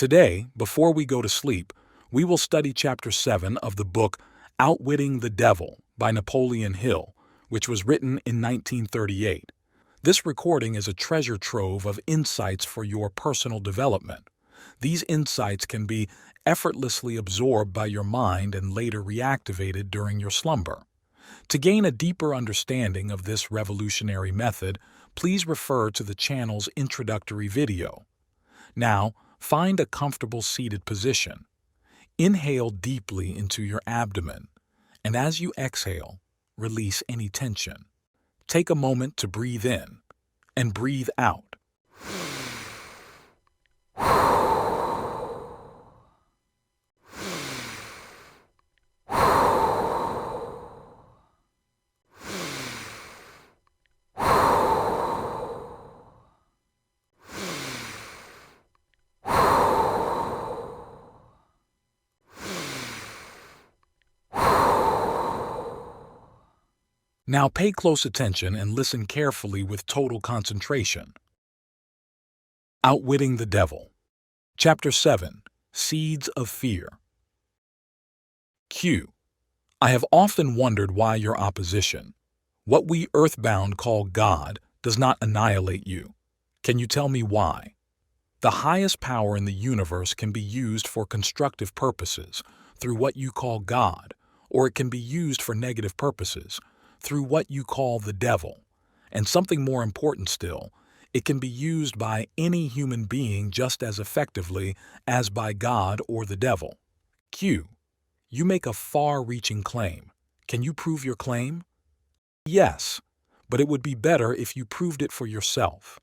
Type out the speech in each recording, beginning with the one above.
Today, before we go to sleep, we will study Chapter 7 of the book Outwitting the Devil by Napoleon Hill, which was written in 1938. This recording is a treasure trove of insights for your personal development. These insights can be effortlessly absorbed by your mind and later reactivated during your slumber. To gain a deeper understanding of this revolutionary method, please refer to the channel's introductory video. Now, find a comfortable seated position. Inhale deeply into your abdomen, and as you exhale, release any tension. Take a moment to breathe in and breathe out. Now pay close attention and listen carefully with total concentration. Outwitting the Devil. Chapter 7. Seeds of Fear. Q. I have often wondered why your opposition, what we earthbound call God, does not annihilate you. Can you tell me why? The highest power in the universe can be used for constructive purposes, through what you call God, or it can be used for negative purposes, through what you call the devil. And something more important still, it can be used by any human being just as effectively as by God or the devil. Q. You make a far-reaching claim. Can you prove your claim? Yes, but it would be better if you proved it for yourself.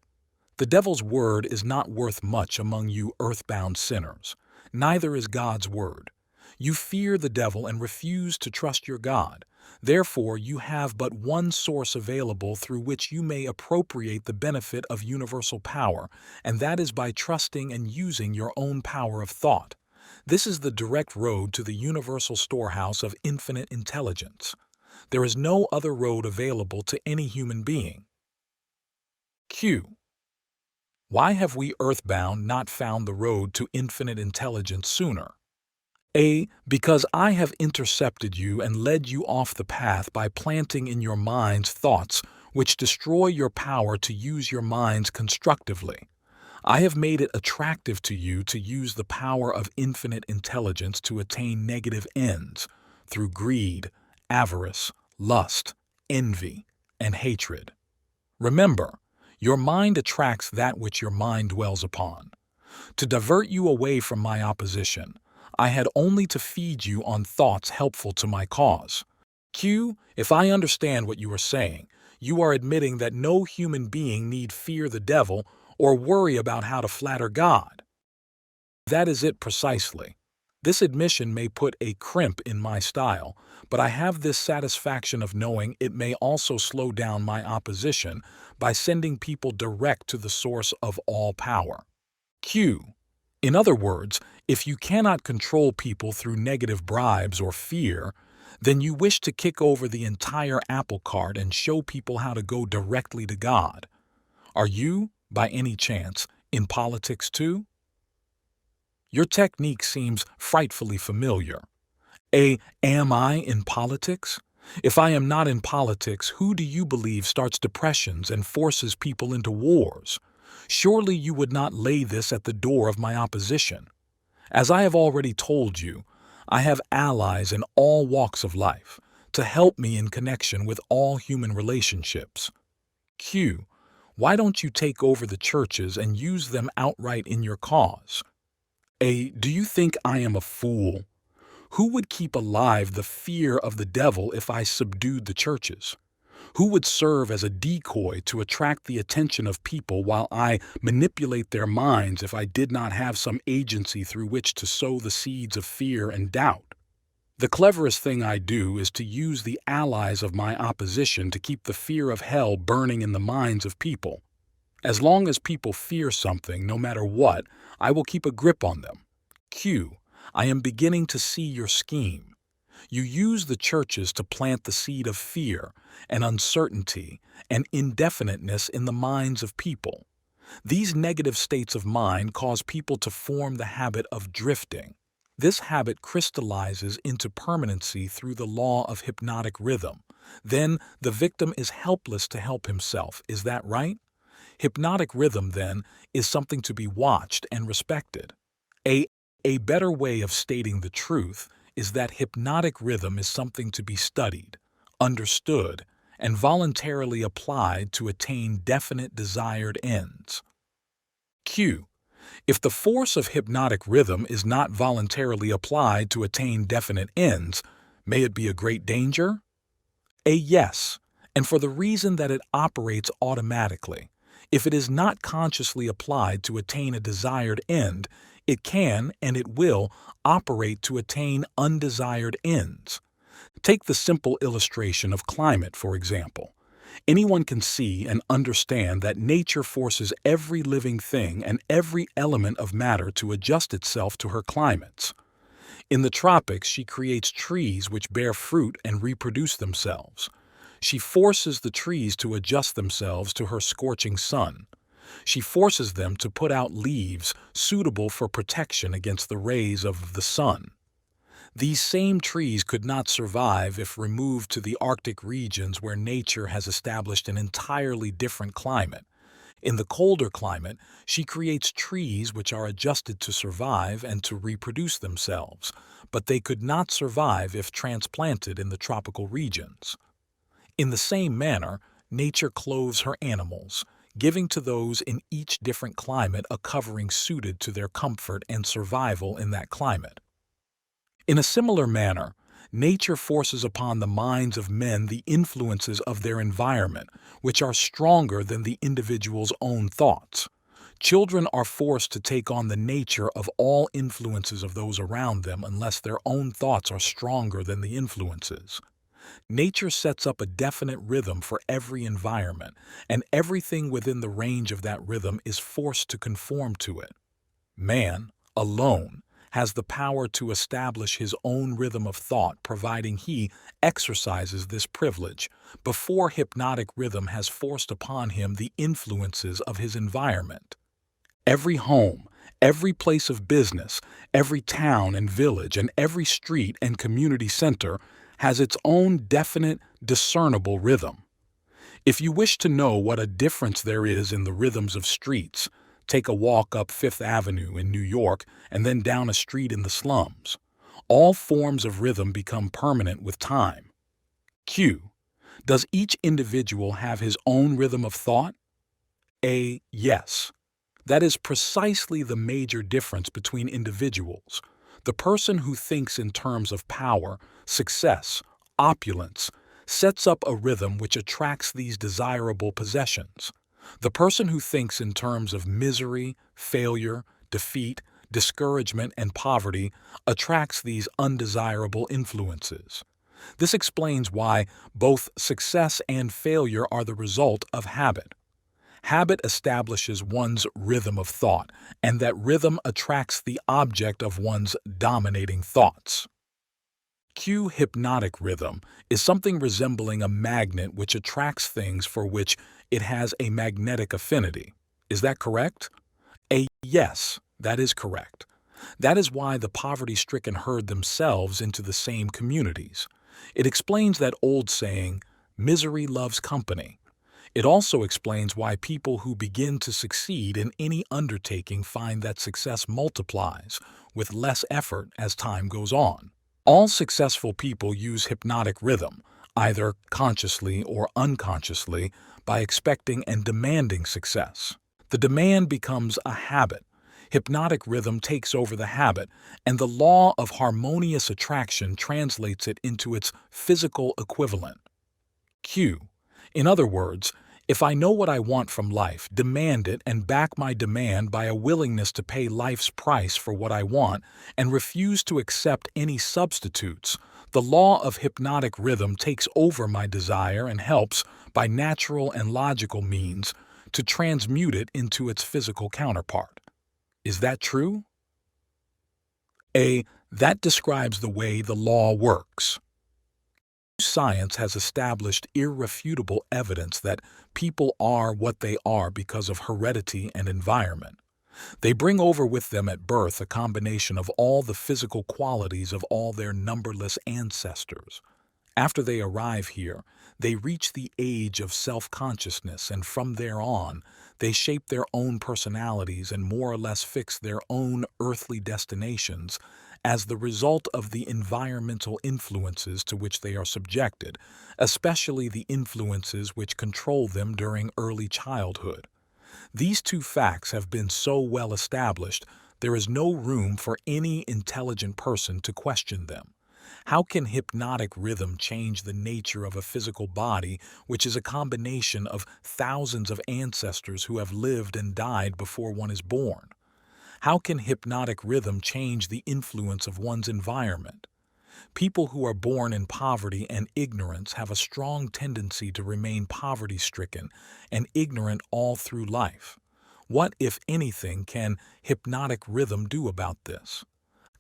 The devil's word is not worth much among you earthbound sinners. Neither is God's word. You fear the devil and refuse to trust your God. Therefore, you have but one source available through which you may appropriate the benefit of universal power, and that is by trusting and using your own power of thought. This is the direct road to the universal storehouse of infinite intelligence. There is no other road available to any human being. Q. Why have we earthbound not found the road to infinite intelligence sooner? A. Because I have intercepted you and led you off the path by planting in your minds thoughts which destroy your power to use your minds constructively. I have made it attractive to you to use the power of infinite intelligence to attain negative ends through greed, avarice, lust, envy, and hatred. Remember, your mind attracts that which your mind dwells upon. To divert you away from my opposition, I had only to feed you on thoughts helpful to my cause. Q. If I understand what you are saying, you are admitting that no human being need fear the devil or worry about how to flatter God. That is it precisely. This admission may put a crimp in my style, but I have this satisfaction of knowing it may also slow down my opposition by sending people direct to the source of all power. Q. In other words, if you cannot control people through negative bribes or fear, then you wish to kick over the entire apple cart and show people how to go directly to God. Are you, by any chance, in politics too? Your technique seems frightfully familiar. Am I in politics? If I am not in politics, who do you believe starts depressions and forces people into wars? Surely you would not lay this at the door of my opposition. As I have already told you, I have allies in all walks of life to help me in connection with all human relationships. Q. Why don't you take over the churches and use them outright in your cause? A. Do you think I am a fool? Who would keep alive the fear of the devil if I subdued the churches? Who would serve as a decoy to attract the attention of people while I manipulate their minds if I did not have some agency through which to sow the seeds of fear and doubt? The cleverest thing I do is to use the allies of my opposition to keep the fear of hell burning in the minds of people. As long as people fear something, no matter what, I will keep a grip on them. Q. I am beginning to see your scheme. You use the churches to plant the seed of fear and uncertainty and indefiniteness in the minds of people. These negative states of mind cause people to form the habit of drifting. This habit crystallizes into permanency through the law of hypnotic rhythm. Then the victim is helpless to help himself. Is that right? Hypnotic rhythm, then, is something to be watched and respected. A, a better way of stating the truth is that hypnotic rhythm is something to be studied, understood, and voluntarily applied to attain definite desired ends. Q. If the force of hypnotic rhythm is not voluntarily applied to attain definite ends, may it be a great danger? A yes, and for the reason that it operates automatically. If it is not consciously applied to attain a desired end, it can and it will operate to attain undesired ends. Take the simple illustration of climate, for example. Anyone can see and understand that nature forces every living thing and every element of matter to adjust itself to her climates. In the tropics, she creates trees which bear fruit and reproduce themselves. She forces the trees to adjust themselves to her scorching sun. She forces them to put out leaves suitable for protection against the rays of the sun. These same trees could not survive if removed to the Arctic regions where nature has established an entirely different climate. In the colder climate, she creates trees which are adjusted to survive and to reproduce themselves, but they could not survive if transplanted in the tropical regions. In the same manner, nature clothes her animals, giving to those in each different climate a covering suited to their comfort and survival in that climate. In a similar manner, nature forces upon the minds of men the influences of their environment, which are stronger than the individual's own thoughts. Children are forced to take on the nature of all influences of those around them unless their own thoughts are stronger than the influences. Nature sets up a definite rhythm for every environment, and everything within the range of that rhythm is forced to conform to it. Man, alone, has the power to establish his own rhythm of thought, providing he exercises this privilege before hypnotic rhythm has forced upon him the influences of his environment. Every home, every place of business, every town and village, and every street and community center has its own definite, discernible rhythm. If you wish to know what a difference there is in the rhythms of streets, take a walk up Fifth Avenue in New York and then down a street in the slums. All forms of rhythm become permanent with time. Q. Does each individual have his own rhythm of thought? A. Yes. That is precisely the major difference between individuals. The person who thinks in terms of power, success, opulence, sets up a rhythm which attracts these desirable possessions. The person who thinks in terms of misery, failure, defeat, discouragement, and poverty attracts these undesirable influences. This explains why both success and failure are the result of habit. Habit establishes one's rhythm of thought, and that rhythm attracts the object of one's dominating thoughts. Q. Hypnotic rhythm is something resembling a magnet which attracts things for which it has a magnetic affinity. Is that correct? A. Yes, that is correct. That is why the poverty-stricken herd themselves into the same communities. It explains that old saying, misery loves company. It also explains why people who begin to succeed in any undertaking find that success multiplies with less effort as time goes on. All successful people use hypnotic rhythm, either consciously or unconsciously, by expecting and demanding success. The demand becomes a habit. Hypnotic rhythm takes over the habit, and the law of harmonious attraction translates it into its physical equivalent. Q. In other words, if I know what I want from life, demand it, and back my demand by a willingness to pay life's price for what I want and refuse to accept any substitutes, the law of hypnotic rhythm takes over my desire and helps, by natural and logical means, to transmute it into its physical counterpart. Is that true? A. That describes the way the law works. Science has established irrefutable evidence that people are what they are because of heredity and environment. They bring over with them at birth a combination of all the physical qualities of all their numberless ancestors. After they arrive here, they reach the age of self-consciousness, and from there on, they shape their own personalities and more or less fix their own earthly destinations as the result of the environmental influences to which they are subjected, especially the influences which control them during early childhood. These two facts have been so well established, there is no room for any intelligent person to question them. How can hypnotic rhythm change the nature of a physical body, which is a combination of thousands of ancestors who have lived and died before one is born? How can hypnotic rhythm change the influence of one's environment? People who are born in poverty and ignorance have a strong tendency to remain poverty-stricken and ignorant all through life. What, if anything, can hypnotic rhythm do about this?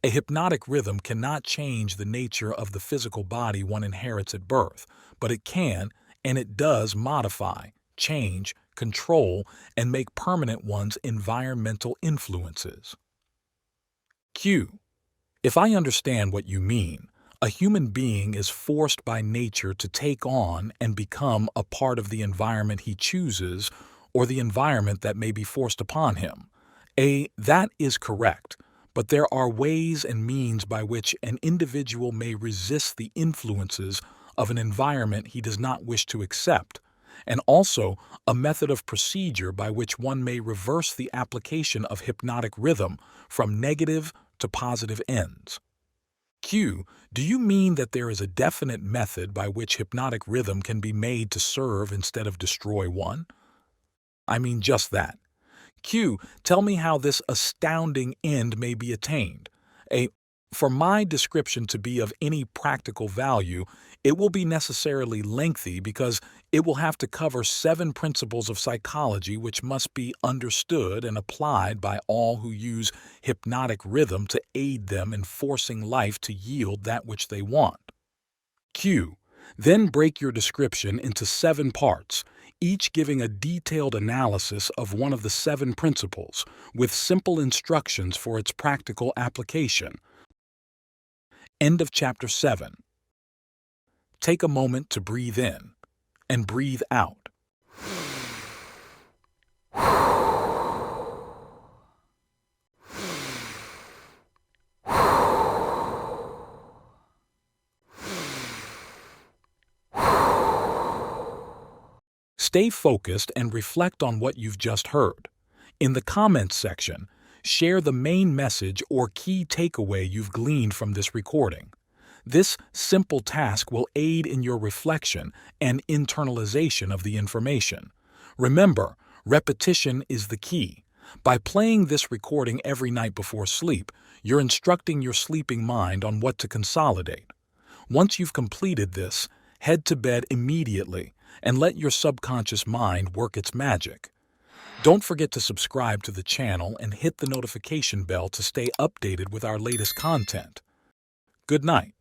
A hypnotic rhythm cannot change the nature of the physical body one inherits at birth, but it can, and it does, modify, change, control, and make permanent one's environmental influences. Q. If I understand what you mean, a human being is forced by nature to take on and become a part of the environment he chooses or the environment that may be forced upon him. That is correct. But there are ways and means by which an individual may resist the influences of an environment he does not wish to accept, and also a method of procedure by which one may reverse the application of hypnotic rhythm from negative to positive ends. Q. Do you mean that there is a definite method by which hypnotic rhythm can be made to serve instead of destroy one? I mean just that. Q. Tell me how this astounding end may be attained. For my description to be of any practical value, it will be necessarily lengthy because it will have to cover 7 principles of psychology which must be understood and applied by all who use hypnotic rhythm to aid them in forcing life to yield that which they want. Q. Then break your description into 7 parts, each giving a detailed analysis of one of the 7 principles, with simple instructions for its practical application. End of Chapter 7. Take a moment to breathe in and breathe out. Stay focused and reflect on what you've just heard. In the comments section, share the main message or key takeaway you've gleaned from this recording. This simple task will aid in your reflection and internalization of the information. Remember, repetition is the key. By playing this recording every night before sleep, you're instructing your sleeping mind on what to consolidate. Once you've completed this, head to bed immediately and let your subconscious mind work its magic. Don't forget to subscribe to the channel and hit the notification bell to stay updated with our latest content. Good night.